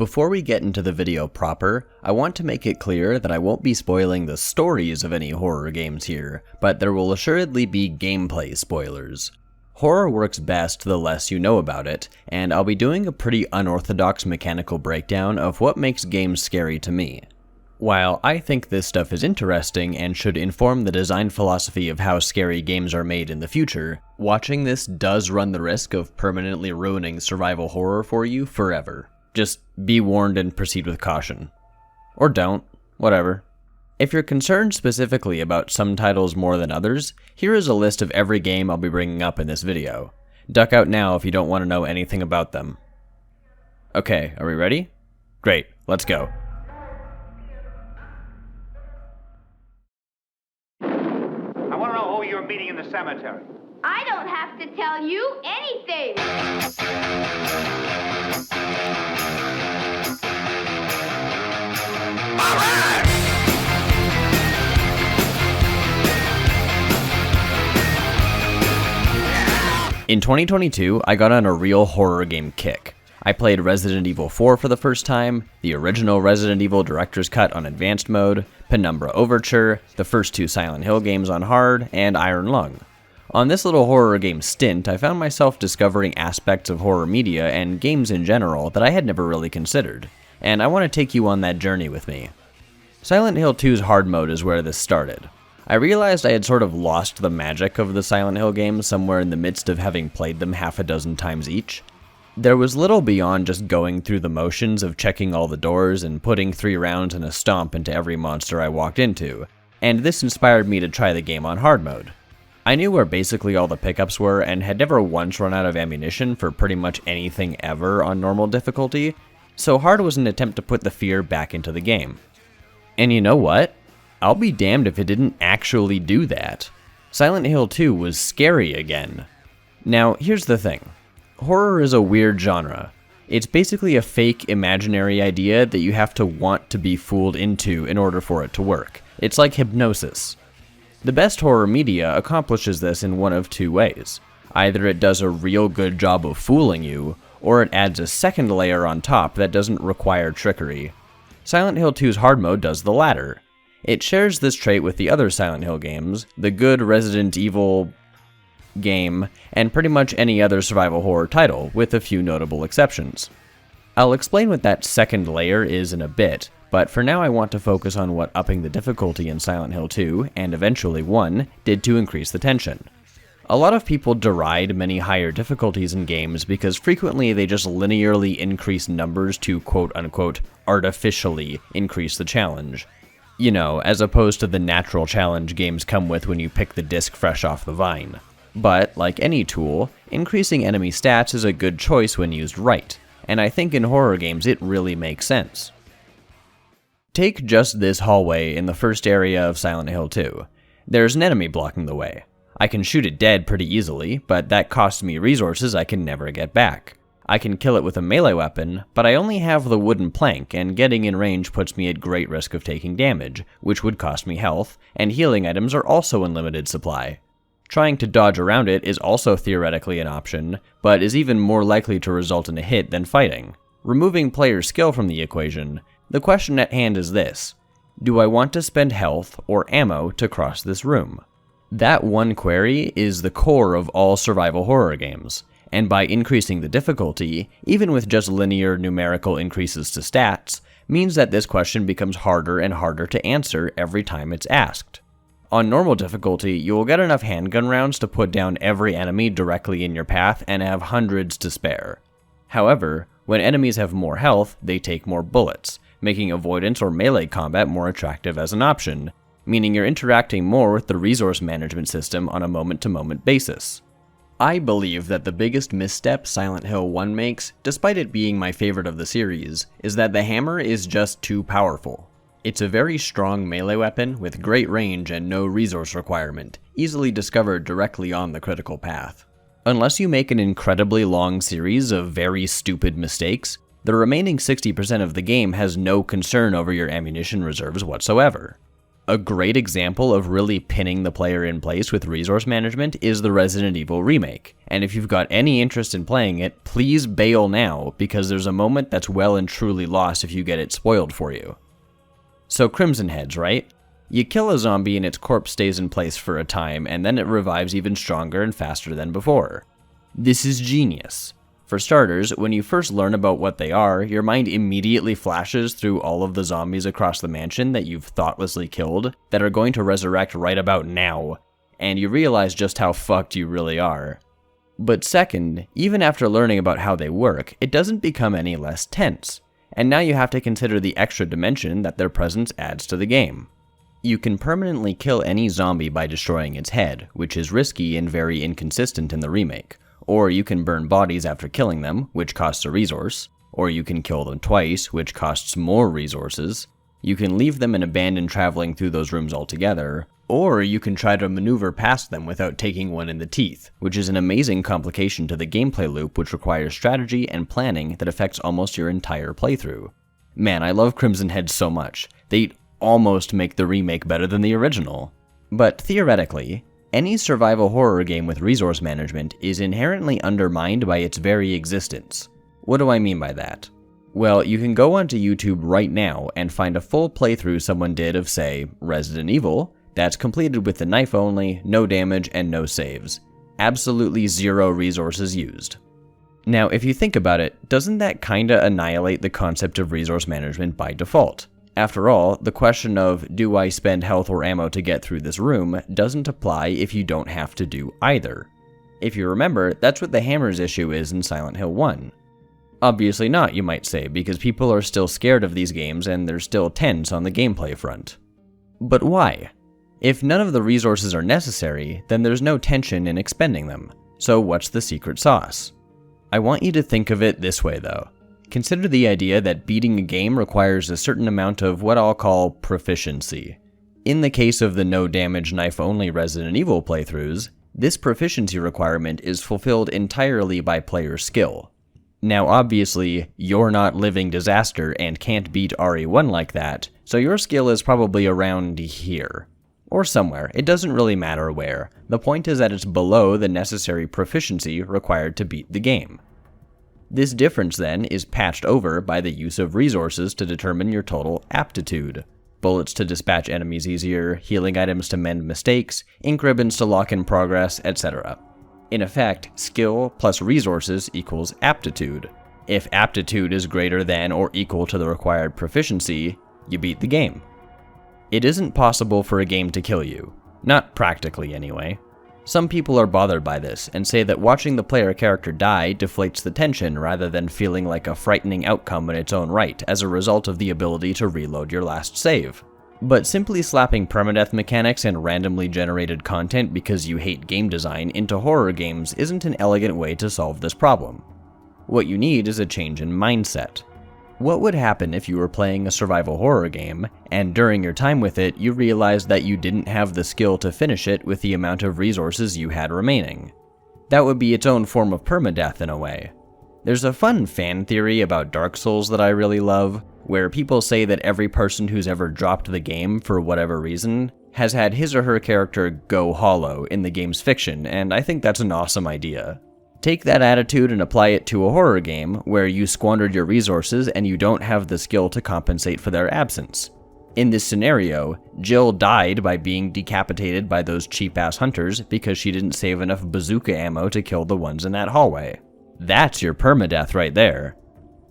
Before we get into the video proper, I want to make it clear that I won't be spoiling the stories of any horror games here, but there will assuredly be gameplay spoilers. Horror works best the less you know about it, and I'll be doing a pretty unorthodox mechanical breakdown of what makes games scary to me. While I think this stuff is interesting and should inform the design philosophy of how scary games are made in the future, watching this does run the risk of permanently ruining survival horror for you forever. Just be warned and proceed with caution. Or don't, whatever. If you're concerned specifically about some titles more than others, here is a list of every game I'll be bringing up in this video. Duck out now if you don't want to know anything about them. Okay, are we ready? Great, let's go. I want to know who you're meeting in the cemetery. I don't have to tell you anything. In 2022, I got on a real horror game kick. I played Resident Evil 4 for the first time, the original Resident Evil Director's Cut on Advanced Mode, Penumbra Overture, the first two Silent Hill games on Hard, and Iron Lung. On this little horror game stint, I found myself discovering aspects of horror media and games in general that I had never really considered, and I want to take you on that journey with me. Silent Hill 2's Hard Mode is where this started. I realized I had sort of lost the magic of the Silent Hill games somewhere in the midst of having played them half a dozen times each. There was little beyond just going through the motions of checking all the doors and putting 3 rounds and a stomp into every monster I walked into, and this inspired me to try the game on Hard Mode. I knew where basically all the pickups were and had never once run out of ammunition for pretty much anything ever on normal difficulty, so Hard was an attempt to put the fear back into the game. And you know what? I'll be damned if it didn't actually do that. Silent Hill 2 was scary again. Now, here's the thing. Horror is a weird genre. It's basically a fake imaginary idea that you have to want to be fooled into in order for it to work. It's like hypnosis. The best horror media accomplishes this in one of two ways. Either it does a real good job of fooling you, or it adds a second layer on top that doesn't require trickery. Silent Hill 2's Hard Mode does the latter. It shares this trait with the other Silent Hill games, the good Resident Evil game, and pretty much any other survival horror title, with a few notable exceptions. I'll explain what that second layer is in a bit, but for now I want to focus on what upping the difficulty in Silent Hill 2, and eventually 1, did to increase the tension. A lot of people deride many higher difficulties in games because frequently they just linearly increase numbers to quote-unquote artificially increase the challenge. You know, as opposed to the natural challenge games come with when you pick the disc fresh off the vine. But, like any tool, increasing enemy stats is a good choice when used right, and I think in horror games it really makes sense. Take just this hallway in the first area of Silent Hill 2. There's an enemy blocking the way. I can shoot it dead pretty easily, but that costs me resources I can never get back. I can kill it with a melee weapon, but I only have the wooden plank, and getting in range puts me at great risk of taking damage, which would cost me health, and healing items are also in limited supply. Trying to dodge around it is also theoretically an option, but is even more likely to result in a hit than fighting. Removing player skill from the equation, the question at hand is this: do I want to spend health or ammo to cross this room? That one query is the core of all survival horror games, and by increasing the difficulty, even with just linear numerical increases to stats, means that this question becomes harder and harder to answer every time it's asked. On normal difficulty, you will get enough handgun rounds to put down every enemy directly in your path and have hundreds to spare. However, when enemies have more health, they take more bullets, making avoidance or melee combat more attractive as an option, meaning you're interacting more with the resource management system on a moment-to-moment basis. I believe that the biggest misstep Silent Hill 1 makes, despite it being my favorite of the series, is that the hammer is just too powerful. It's a very strong melee weapon with great range and no resource requirement, easily discovered directly on the critical path. Unless you make an incredibly long series of very stupid mistakes, the remaining 60% of the game has no concern over your ammunition reserves whatsoever. A great example of really pinning the player in place with resource management is the Resident Evil remake, and if you've got any interest in playing it, please bail now, because there's a moment that's well and truly lost if you get it spoiled for you. So Crimson Heads, right? You kill a zombie and its corpse stays in place for a time, and then it revives even stronger and faster than before. This is genius. For starters, when you first learn about what they are, your mind immediately flashes through all of the zombies across the mansion that you've thoughtlessly killed that are going to resurrect right about now, and you realize just how fucked you really are. But second, even after learning about how they work, it doesn't become any less tense, and now you have to consider the extra dimension that their presence adds to the game. You can permanently kill any zombie by destroying its head, which is risky and very inconsistent in the remake. Or you can burn bodies after killing them, which costs a resource. Or you can kill them twice, which costs more resources. You can leave them and abandon traveling through those rooms altogether. Or you can try to maneuver past them without taking one in the teeth, which is an amazing complication to the gameplay loop which requires strategy and planning that affects almost your entire playthrough. Man, I love Crimson Heads so much. They almost make the remake better than the original. But theoretically, any survival horror game with resource management is inherently undermined by its very existence. What do I mean by that? Well, you can go onto YouTube right now and find a full playthrough someone did of, say, Resident Evil, that's completed with the knife only, no damage, and no saves. Absolutely zero resources used. Now, if you think about it, doesn't that kinda annihilate the concept of resource management by default? After all, the question of, do I spend health or ammo to get through this room, doesn't apply if you don't have to do either. If you remember, that's what the hammers issue is in Silent Hill 1. Obviously not, you might say, because people are still scared of these games and they're still tense on the gameplay front. But why? If none of the resources are necessary, then there's no tension in expending them. So what's the secret sauce? I want you to think of it this way though. Consider the idea that beating a game requires a certain amount of what I'll call proficiency. In the case of the no damage knife only Resident Evil playthroughs, this proficiency requirement is fulfilled entirely by player skill. Now obviously, you're not Living Disaster and can't beat RE1 like that, so your skill is probably around here. Or somewhere, it doesn't really matter where. The point is that it's below the necessary proficiency required to beat the game. This difference then is patched over by the use of resources to determine your total aptitude. Bullets to dispatch enemies easier, healing items to mend mistakes, ink ribbons to lock in progress, etc. In effect, skill plus resources equals aptitude. If aptitude is greater than or equal to the required proficiency, you beat the game. It isn't possible for a game to kill you. Not practically anyway. Some people are bothered by this and say that watching the player character die deflates the tension rather than feeling like a frightening outcome in its own right as a result of the ability to reload your last save. But simply slapping permadeath mechanics and randomly generated content because you hate game design into horror games isn't an elegant way to solve this problem. What you need is a change in mindset. What would happen if you were playing a survival horror game, and during your time with it, you realized that you didn't have the skill to finish it with the amount of resources you had remaining? That would be its own form of permadeath in a way. There's a fun fan theory about Dark Souls that I really love, where people say that every person who's ever dropped the game for whatever reason has had his or her character go hollow in the game's fiction, and I think that's an awesome idea. Take that attitude and apply it to a horror game where you squandered your resources and you don't have the skill to compensate for their absence. In this scenario, Jill died by being decapitated by those cheap-ass hunters because she didn't save enough bazooka ammo to kill the ones in that hallway. That's your permadeath right there.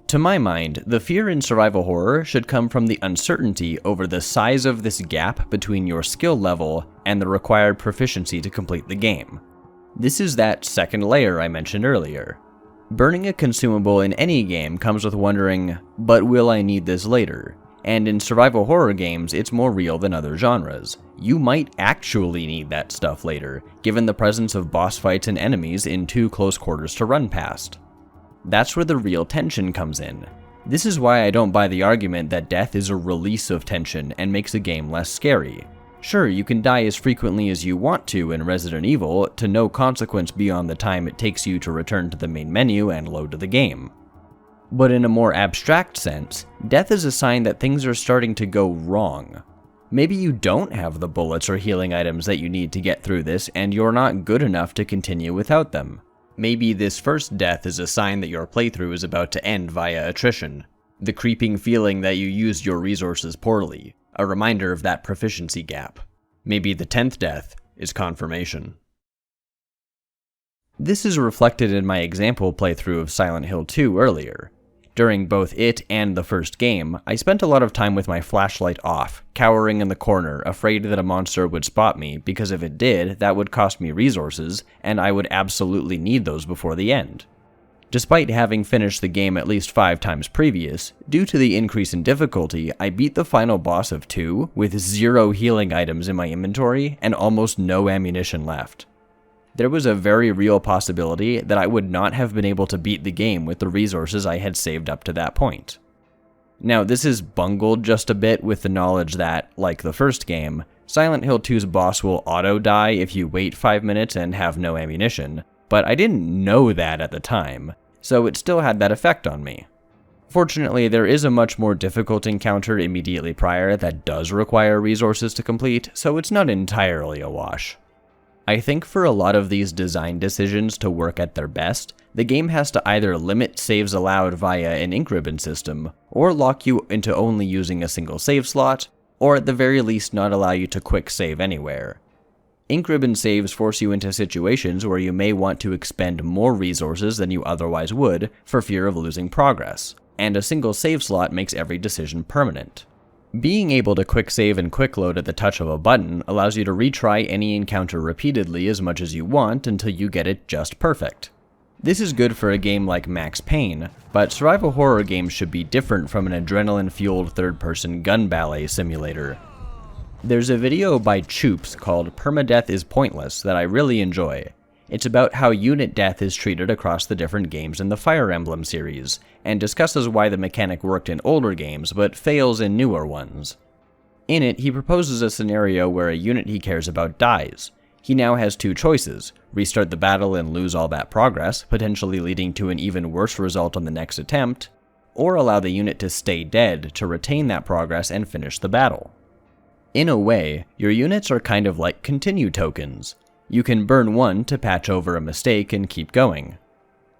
To my mind, the fear in survival horror should come from the uncertainty over the size of this gap between your skill level and the required proficiency to complete the game. This is that second layer I mentioned earlier. Burning a consumable in any game comes with wondering, but will I need this later? And in survival horror games, it's more real than other genres. You might actually need that stuff later, given the presence of boss fights and enemies in too close quarters to run past. That's where the real tension comes in. This is why I don't buy the argument that death is a release of tension and makes a game less scary. Sure, you can die as frequently as you want to in Resident Evil, to no consequence beyond the time it takes you to return to the main menu and load to the game. But in a more abstract sense, death is a sign that things are starting to go wrong. Maybe you don't have the bullets or healing items that you need to get through this, and you're not good enough to continue without them. Maybe this first death is a sign that your playthrough is about to end via attrition. The creeping feeling that you used your resources poorly, a reminder of that proficiency gap. Maybe the 10th death is confirmation. This is reflected in my example playthrough of Silent Hill 2 earlier. During both it and the first game, I spent a lot of time with my flashlight off, cowering in the corner, afraid that a monster would spot me, because if it did, that would cost me resources, and I would absolutely need those before the end. Despite having finished the game at least 5 times previous, due to the increase in difficulty, I beat the final boss of 2 with 0 healing items in my inventory and almost no ammunition left. There was a very real possibility that I would not have been able to beat the game with the resources I had saved up to that point. Now, this is bungled just a bit with the knowledge that, like the first game, Silent Hill 2's boss will auto-die if you wait 5 minutes and have no ammunition, but I didn't know that at the time, so it still had that effect on me. Fortunately, there is a much more difficult encounter immediately prior that does require resources to complete, so it's not entirely a wash. I think for a lot of these design decisions to work at their best, the game has to either limit saves allowed via an ink ribbon system, or lock you into only using a single save slot, or at the very least not allow you to quick save anywhere. Ink ribbon saves force you into situations where you may want to expend more resources than you otherwise would for fear of losing progress, and a single save slot makes every decision permanent. Being able to quick save and quick load at the touch of a button allows you to retry any encounter repeatedly as much as you want until you get it just perfect. This is good for a game like Max Payne, but survival horror games should be different from an adrenaline-fueled third-person gun ballet simulator. There's a video by Choops called Permadeath is Pointless that I really enjoy. It's about how unit death is treated across the different games in the Fire Emblem series, and discusses why the mechanic worked in older games but fails in newer ones. In it, he proposes a scenario where a unit he cares about dies. He now has 2 choices: restart the battle and lose all that progress, potentially leading to an even worse result on the next attempt, or allow the unit to stay dead to retain that progress and finish the battle. In a way, your units are kind of like continue tokens. You can burn one to patch over a mistake and keep going.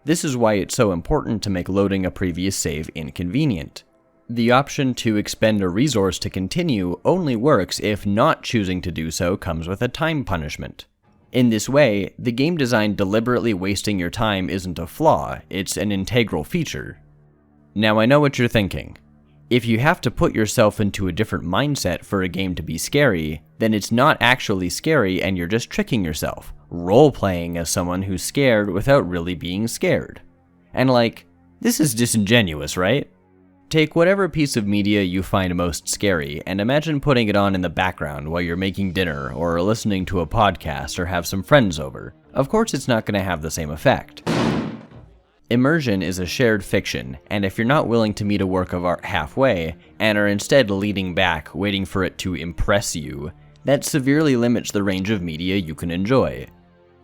This is why it's so important to make loading a previous save inconvenient. The option to expend a resource to continue only works if not choosing to do so comes with a time punishment. In this way, the game design deliberately wasting your time isn't a flaw, it's an integral feature. Now I know what you're thinking. If you have to put yourself into a different mindset for a game to be scary, then it's not actually scary and you're just tricking yourself, role-playing as someone who's scared without really being scared. And this is disingenuous, right? Take whatever piece of media you find most scary and imagine putting it on in the background while you're making dinner or listening to a podcast or have some friends over. Of course it's not going to have the same effect. Immersion is a shared fiction, and if you're not willing to meet a work of art halfway, and are instead leaning back, waiting for it to impress you, that severely limits the range of media you can enjoy.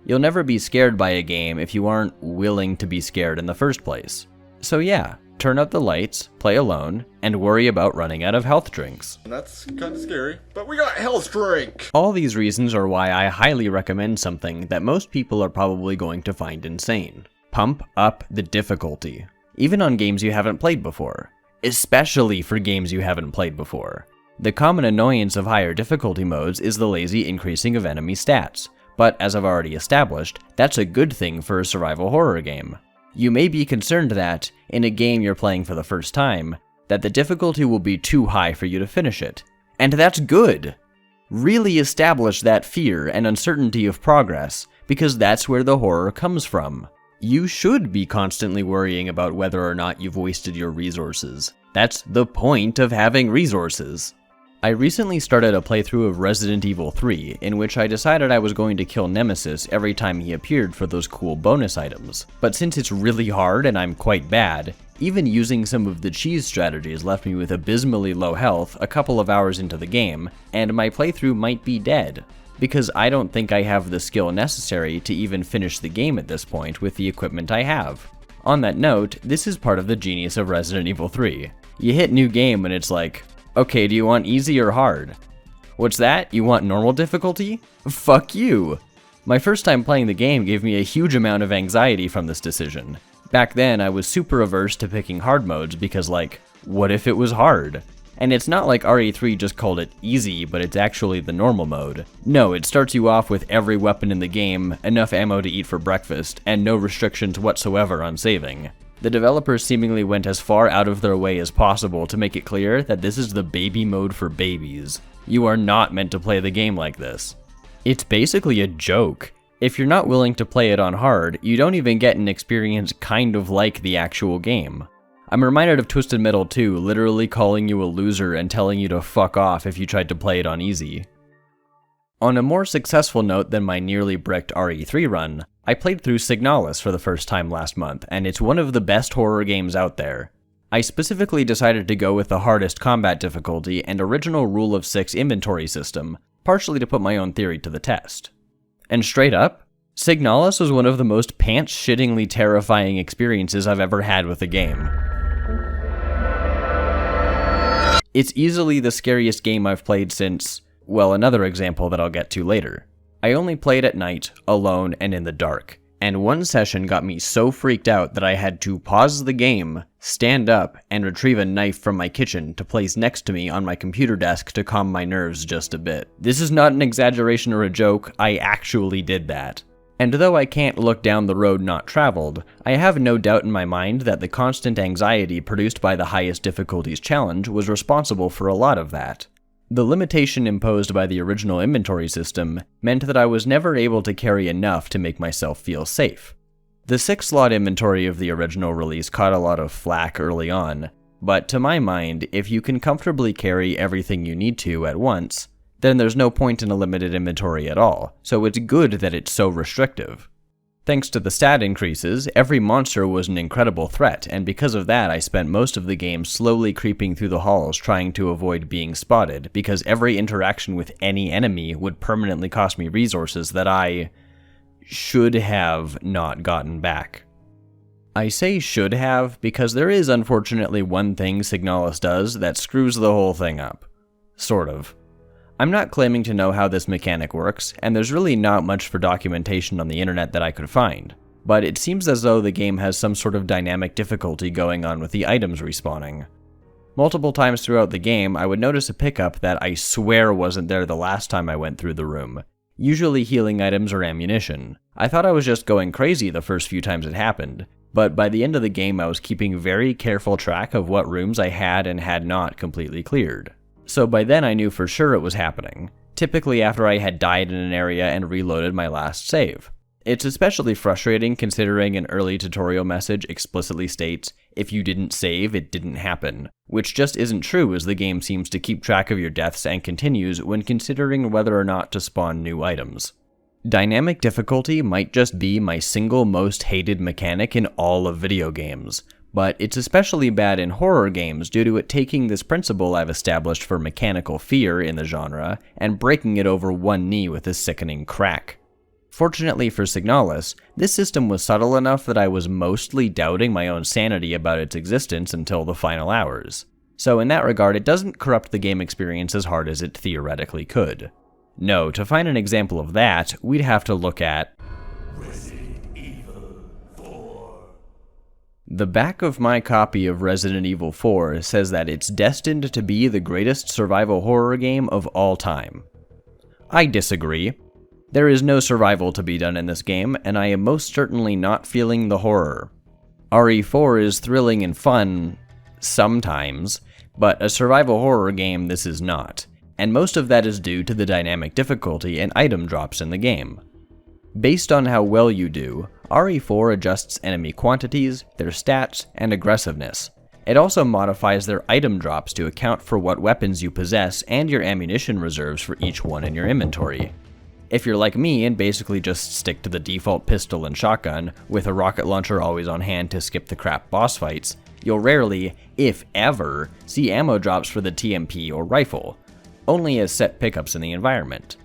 You'll never be scared by a game if you aren't willing to be scared in the first place. So yeah, turn out the lights, play alone, and worry about running out of health drinks. That's kind of scary, but we got health drink! All these reasons are why I highly recommend something that most people are probably going to find insane. Pump up the difficulty, even on games you haven't played before, especially for games you haven't played before. The common annoyance of higher difficulty modes is the lazy increasing of enemy stats, but as I've already established, that's a good thing for a survival horror game. You may be concerned that, in a game you're playing for the first time, that the difficulty will be too high for you to finish it. And that's good! Really establish that fear and uncertainty of progress, because that's where the horror comes from. You should be constantly worrying about whether or not you've wasted your resources. That's the point of having resources. I recently started a playthrough of Resident Evil 3, in which I decided I was going to kill Nemesis every time he appeared for those cool bonus items. But since it's really hard and I'm quite bad, even using some of the cheese strategies left me with abysmally low health a couple of hours into the game, and my playthrough might be dead. Because I don't think I have the skill necessary to even finish the game at this point with the equipment I have. On that note, this is part of the genius of Resident Evil 3. You hit new game and it's like, okay, do you want easy or hard? What's that? You want normal difficulty? Fuck you! My first time playing the game gave me a huge amount of anxiety from this decision. Back then, I was super averse to picking hard modes because, like, what if it was hard? And it's not like RE3 just called it easy, but it's actually the normal mode. No, it starts you off with every weapon in the game, enough ammo to eat for breakfast, and no restrictions whatsoever on saving. The developers seemingly went as far out of their way as possible to make it clear that this is the baby mode for babies. You are not meant to play the game like this. It's basically a joke. If you're not willing to play it on hard, you don't even get an experience kind of like the actual game. I'm reminded of Twisted Metal 2 literally calling you a loser and telling you to fuck off if you tried to play it on easy. On a more successful note than my nearly bricked RE3 run, I played through Signalis for the first time last month, and it's one of the best horror games out there. I specifically decided to go with the hardest combat difficulty and original rule of 6 inventory system, partially to put my own theory to the test. And straight up, Signalis was one of the most pants-shittingly terrifying experiences I've ever had with a game. It's easily the scariest game I've played since, well, another example that I'll get to later. I only played at night, alone, and in the dark, and one session got me so freaked out that I had to pause the game, stand up, and retrieve a knife from my kitchen to place next to me on my computer desk to calm my nerves just a bit. This is not an exaggeration or a joke, I actually did that. And though I can't look down the road not traveled, I have no doubt in my mind that the constant anxiety produced by the highest difficulties challenge was responsible for a lot of that. The limitation imposed by the original inventory system meant that I was never able to carry enough to make myself feel safe. The 6-slot inventory of the original release caught a lot of flack early on, but to my mind, if you can comfortably carry everything you need to at once, then there's no point in a limited inventory at all, so it's good that it's so restrictive. Thanks to the stat increases, every monster was an incredible threat, and because of that I spent most of the game slowly creeping through the halls trying to avoid being spotted, because every interaction with any enemy would permanently cost me resources that I should have not gotten back. I say should have because there is unfortunately one thing Signalis does that screws the whole thing up. Sort of. I'm not claiming to know how this mechanic works, and there's really not much for documentation on the internet that I could find, but it seems as though the game has some sort of dynamic difficulty going on with the items respawning. Multiple times throughout the game, I would notice a pickup that I swear wasn't there the last time I went through the room, usually healing items or ammunition. I thought I was just going crazy the first few times it happened, but by the end of the game I was keeping very careful track of what rooms I had and had not completely cleared. So by then I knew for sure it was happening, typically after I had died in an area and reloaded my last save. It's especially frustrating considering an early tutorial message explicitly states, if you didn't save, it didn't happen, which just isn't true as the game seems to keep track of your deaths and continues when considering whether or not to spawn new items. Dynamic difficulty might just be my single most hated mechanic in all of video games, but it's especially bad in horror games due to it taking this principle I've established for mechanical fear in the genre and breaking it over one knee with a sickening crack. Fortunately for Signalis, this system was subtle enough that I was mostly doubting my own sanity about its existence until the final hours. So in that regard, it doesn't corrupt the game experience as hard as it theoretically could. No, to find an example of that, we'd have to look at the back of my copy of Resident Evil 4 says that it's destined to be the greatest survival horror game of all time. I disagree. There is no survival to be done in this game, and I am most certainly not feeling the horror. RE4 is thrilling and fun, sometimes, but a survival horror game this is not, and most of that is due to the dynamic difficulty and item drops in the game. Based on how well you do, RE4 adjusts enemy quantities, their stats, and aggressiveness. It also modifies their item drops to account for what weapons you possess and your ammunition reserves for each one in your inventory. If you're like me and basically just stick to the default pistol and shotgun, with a rocket launcher always on hand to skip the crap boss fights, you'll rarely, if ever, see ammo drops for the TMP or rifle, only as set pickups in the environment.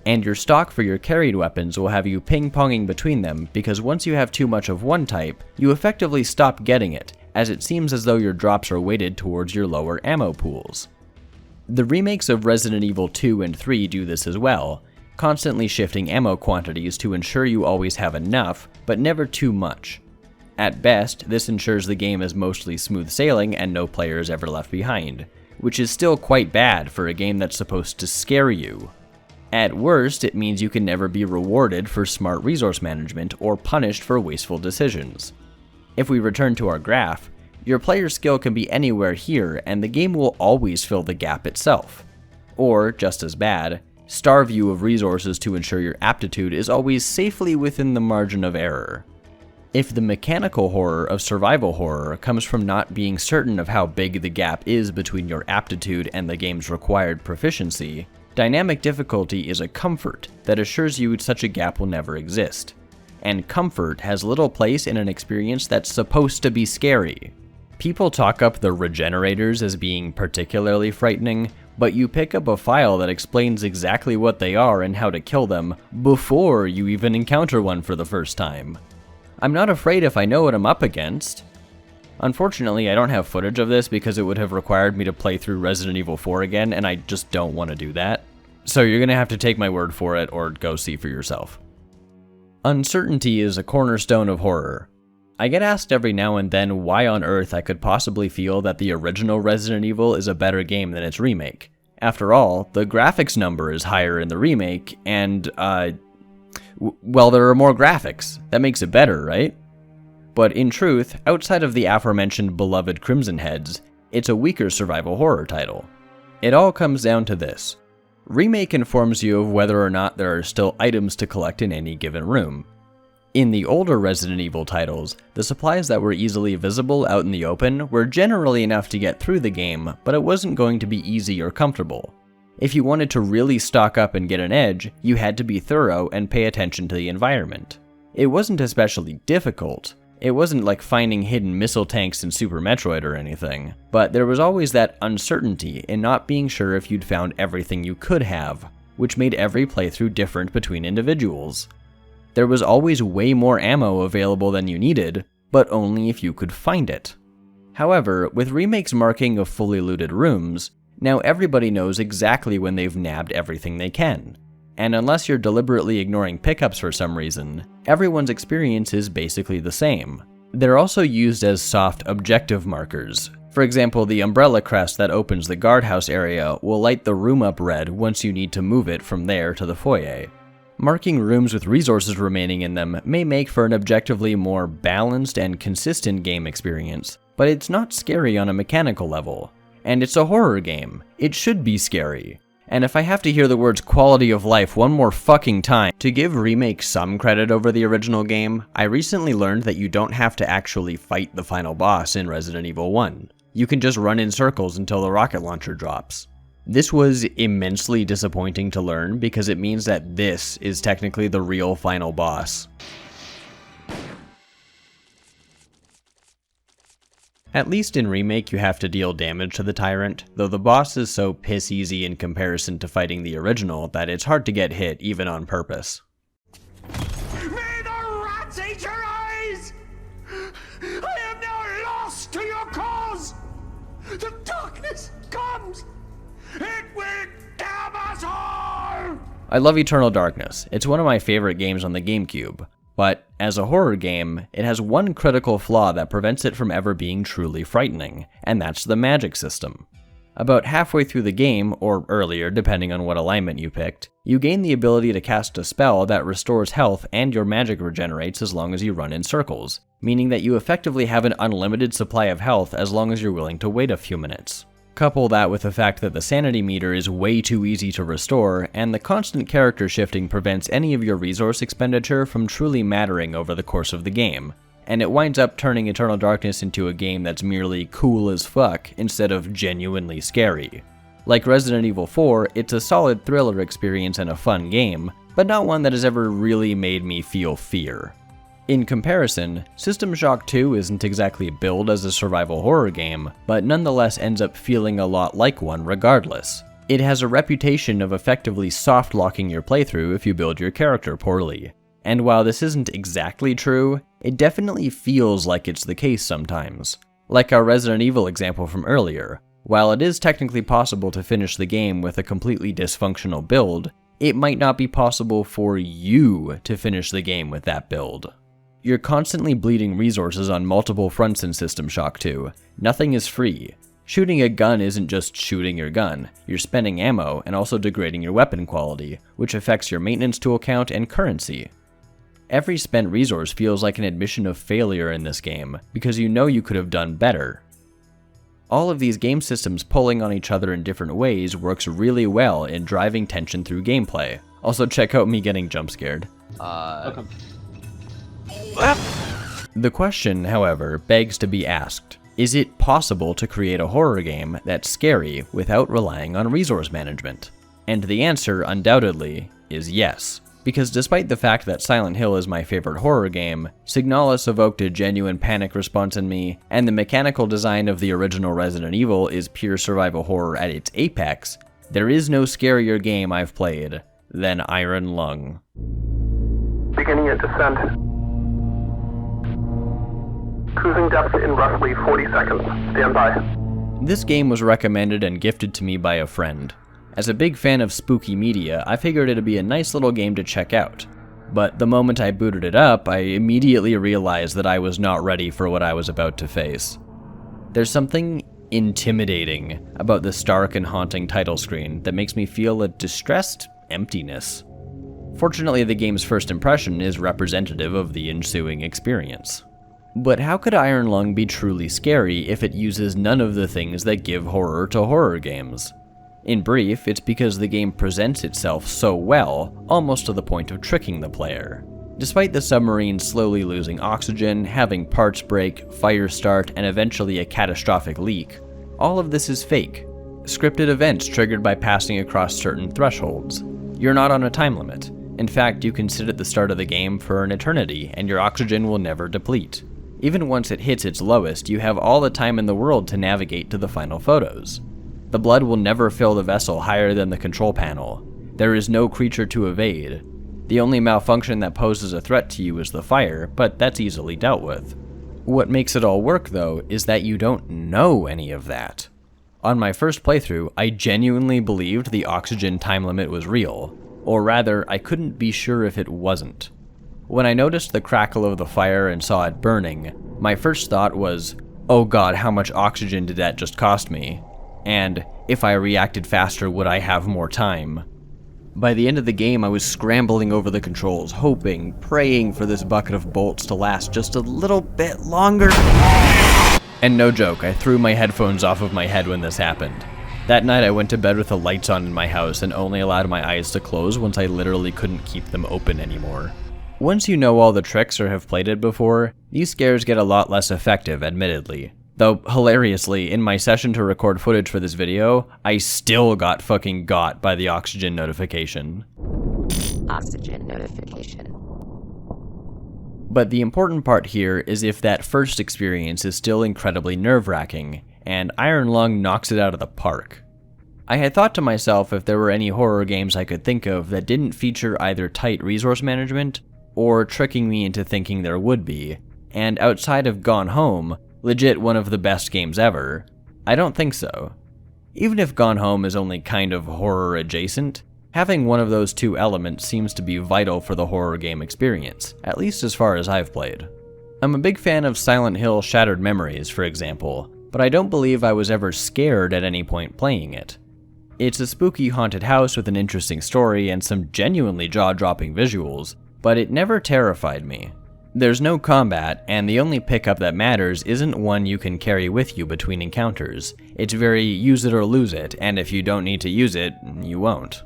And your stock for your carried weapons will have you ping-ponging between them because once you have too much of one type, you effectively stop getting it, as it seems as though your drops are weighted towards your lower ammo pools. The remakes of Resident Evil 2 and 3 do this as well, constantly shifting ammo quantities to ensure you always have enough, but never too much. At best, this ensures the game is mostly smooth sailing and no player is ever left behind, which is still quite bad for a game that's supposed to scare you. At worst, it means you can never be rewarded for smart resource management or punished for wasteful decisions. If we return to our graph, your player skill can be anywhere here and the game will always fill the gap itself. Or, just as bad, star view of resources to ensure your aptitude is always safely within the margin of error. If the mechanical horror of survival horror comes from not being certain of how big the gap is between your aptitude and the game's required proficiency, dynamic difficulty is a comfort that assures you such a gap will never exist. And comfort has little place in an experience that's supposed to be scary. People talk up the regenerators as being particularly frightening, but you pick up a file that explains exactly what they are and how to kill them before you even encounter one for the first time. I'm not afraid if I know what I'm up against. Unfortunately, I don't have footage of this because it would have required me to play through Resident Evil 4 again, and I just don't want to do that. So you're gonna have to take my word for it or go see for yourself. Uncertainty is a cornerstone of horror. I get asked every now and then why on earth I could possibly feel that the original Resident Evil is a better game than its remake. After all, the graphics number is higher in the remake, and, well, there are more graphics. That makes it better, right? But in truth, outside of the aforementioned beloved Crimson Heads, it's a weaker survival horror title. It all comes down to this. Remake informs you of whether or not there are still items to collect in any given room. In the older Resident Evil titles, the supplies that were easily visible out in the open were generally enough to get through the game, but it wasn't going to be easy or comfortable. If you wanted to really stock up and get an edge, you had to be thorough and pay attention to the environment. It wasn't especially difficult. It wasn't like finding hidden missile tanks in Super Metroid or anything, but there was always that uncertainty in not being sure if you'd found everything you could have, which made every playthrough different between individuals. There was always way more ammo available than you needed, but only if you could find it. However, with remakes marking of fully looted rooms, now everybody knows exactly when they've nabbed everything they can. And unless you're deliberately ignoring pickups for some reason, everyone's experience is basically the same. They're also used as soft objective markers. For example, the umbrella crest that opens the guardhouse area will light the room up red once you need to move it from there to the foyer. Marking rooms with resources remaining in them may make for an objectively more balanced and consistent game experience, but it's not scary on a mechanical level. And it's a horror game. It should be scary. And if I have to hear the words quality of life one more fucking time to give Remake some credit over the original game, I recently learned that you don't have to actually fight the final boss in Resident Evil 1. You can just run in circles until the rocket launcher drops. This was immensely disappointing to learn because it means that this is technically the real final boss. At least in Remake you have to deal damage to the Tyrant, though the boss is so piss easy in comparison to fighting the original that it's hard to get hit even on purpose. May the rats eat your eyes! I am now lost to your cause! The darkness comes! It will damn us all! I love Eternal Darkness. It's one of my favorite games on the GameCube. But as a horror game, it has one critical flaw that prevents it from ever being truly frightening, and that's the magic system. About halfway through the game, or earlier depending on what alignment you picked, you gain the ability to cast a spell that restores health and your magic regenerates as long as you run in circles, meaning that you effectively have an unlimited supply of health as long as you're willing to wait a few minutes. Couple that with the fact that the sanity meter is way too easy to restore, and the constant character shifting prevents any of your resource expenditure from truly mattering over the course of the game, and it winds up turning Eternal Darkness into a game that's merely cool as fuck instead of genuinely scary. Like Resident Evil 4, it's a solid thriller experience and a fun game, but not one that has ever really made me feel fear. In comparison, System Shock 2 isn't exactly billed as a survival horror game, but nonetheless ends up feeling a lot like one regardless. It has a reputation of effectively soft-locking your playthrough if you build your character poorly. And while this isn't exactly true, it definitely feels like it's the case sometimes. Like our Resident Evil example from earlier, While it is technically possible to finish the game with a completely dysfunctional build, it might not be possible for you to finish the game with that build. You're constantly bleeding resources on multiple fronts in System Shock 2. Nothing is free. Shooting a gun isn't just shooting your gun. You're spending ammo and also degrading your weapon quality, which affects your maintenance tool count and currency. Every spent resource feels like an admission of failure in this game, because you know you could have done better. All of these game systems pulling on each other in different ways works really well in driving tension through gameplay. Also, check out me getting jump scared. Okay. The question, however, begs to be asked. Is it possible to create a horror game that's scary without relying on resource management? And the answer, undoubtedly, is yes. Because despite the fact that Silent Hill is my favorite horror game, Signalis evoked a genuine panic response in me, and the mechanical design of the original Resident Evil is pure survival horror at its apex, there is no scarier game I've played than Iron Lung. Beginning at descent. Cruising depth in roughly 40 seconds. Stand by. This game was recommended and gifted to me by a friend. As a big fan of spooky media, I figured it'd be a nice little game to check out. But the moment I booted it up, I immediately realized that I was not ready for what I was about to face. There's something intimidating about the stark and haunting title screen that makes me feel a distressed emptiness. Fortunately, the game's first impression is representative of the ensuing experience. But how could Iron Lung be truly scary if it uses none of the things that give horror to horror games? In brief, it's because the game presents itself so well, almost to the point of tricking the player. Despite the submarine slowly losing oxygen, having parts break, fire start, and eventually a catastrophic leak, all of this is fake. Scripted events triggered by passing across certain thresholds. You're not on a time limit. In fact, you can sit at the start of the game for an eternity, and your oxygen will never deplete. Even once it hits its lowest, you have all the time in the world to navigate to the final photos. The blood will never fill the vessel higher than the control panel. There is no creature to evade. The only malfunction that poses a threat to you is the fire, but that's easily dealt with. What makes it all work, though, is that you don't know any of that. On my first playthrough, I genuinely believed the oxygen time limit was real, or rather, I couldn't be sure if it wasn't. When I noticed the crackle of the fire and saw it burning, my first thought was, oh god, how much oxygen did that just cost me? And, if I reacted faster, would I have more time? By the end of the game, I was scrambling over the controls, hoping, praying for this bucket of bolts to last just a little bit longer. And no joke, I threw my headphones off of my head when this happened. That night I went to bed with the lights on in my house and only allowed my eyes to close once I literally couldn't keep them open anymore. Once you know all the tricks or have played it before, these scares get a lot less effective, admittedly. Though, hilariously, in my session to record footage for this video, I still got fucking got by the oxygen notification. Oxygen notification. But the important part here is if that first experience is still incredibly nerve-wracking, and Iron Lung knocks it out of the park. I had thought to myself if there were any horror games I could think of that didn't feature either tight resource management, or tricking me into thinking there would be, and outside of Gone Home, legit one of the best games ever, I don't think so. Even if Gone Home is only kind of horror adjacent, having one of those two elements seems to be vital for the horror game experience, at least as far as I've played. I'm a big fan of Silent Hill Shattered Memories, for example, but I don't believe I was ever scared at any point playing it. It's a spooky haunted house with an interesting story and some genuinely jaw-dropping visuals, but it never terrified me. There's no combat, and the only pickup that matters isn't one you can carry with you between encounters. It's very use it or lose it, and if you don't need to use it, you won't.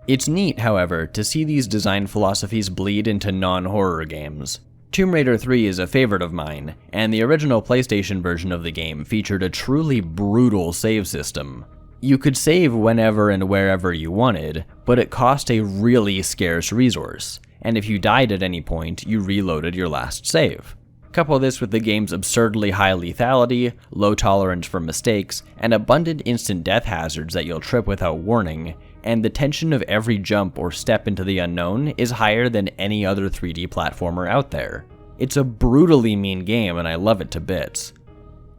It's neat, however, to see these design philosophies bleed into non-horror games. Tomb Raider 3 is a favorite of mine, and the original PlayStation version of the game featured a truly brutal save system. You could save whenever and wherever you wanted, but it cost a really scarce resource, and if you died at any point, you reloaded your last save. Couple this with the game's absurdly high lethality, low tolerance for mistakes, and abundant instant death hazards that you'll trip without warning, and the tension of every jump or step into the unknown is higher than any other 3D platformer out there. It's a brutally mean game and I love it to bits.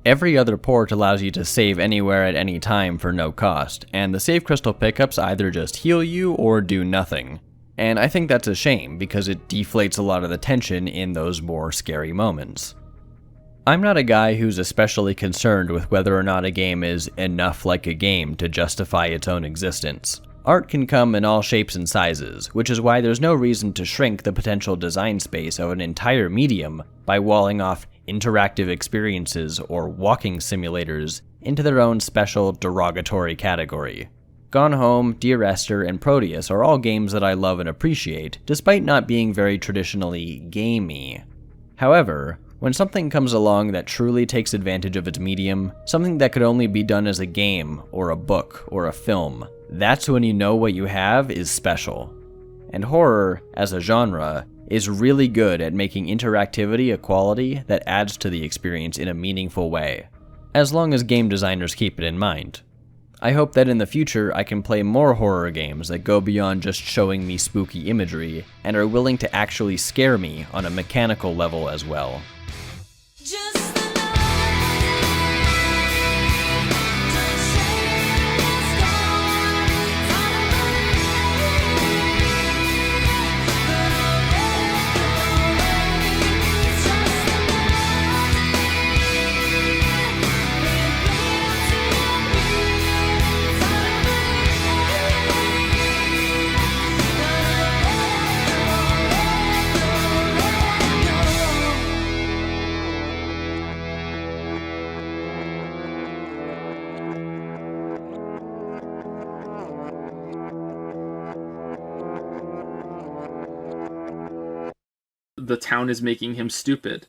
Every other port allows you to save anywhere at any time for no cost, and the save crystal pickups either just heal you or do nothing. And I think that's a shame, because it deflates a lot of the tension in those more scary moments. I'm not a guy who's especially concerned with whether or not a game is enough like a game to justify its own existence. Art can come in all shapes and sizes, which is why there's no reason to shrink the potential design space of an entire medium by walling off interactive experiences or walking simulators into their own special derogatory category. Gone Home, Dear Esther, and Proteus are all games that I love and appreciate, despite not being very traditionally gamey. However, when something comes along that truly takes advantage of its medium, something that could only be done as a game, or a book, or a film, that's when you know what you have is special. And horror, as a genre, is really good at making interactivity a quality that adds to the experience in a meaningful way, as long as game designers keep it in mind. I hope that in the future I can play more horror games that go beyond just showing me spooky imagery, and are willing to actually scare me on a mechanical level as well. The town is making him stupid.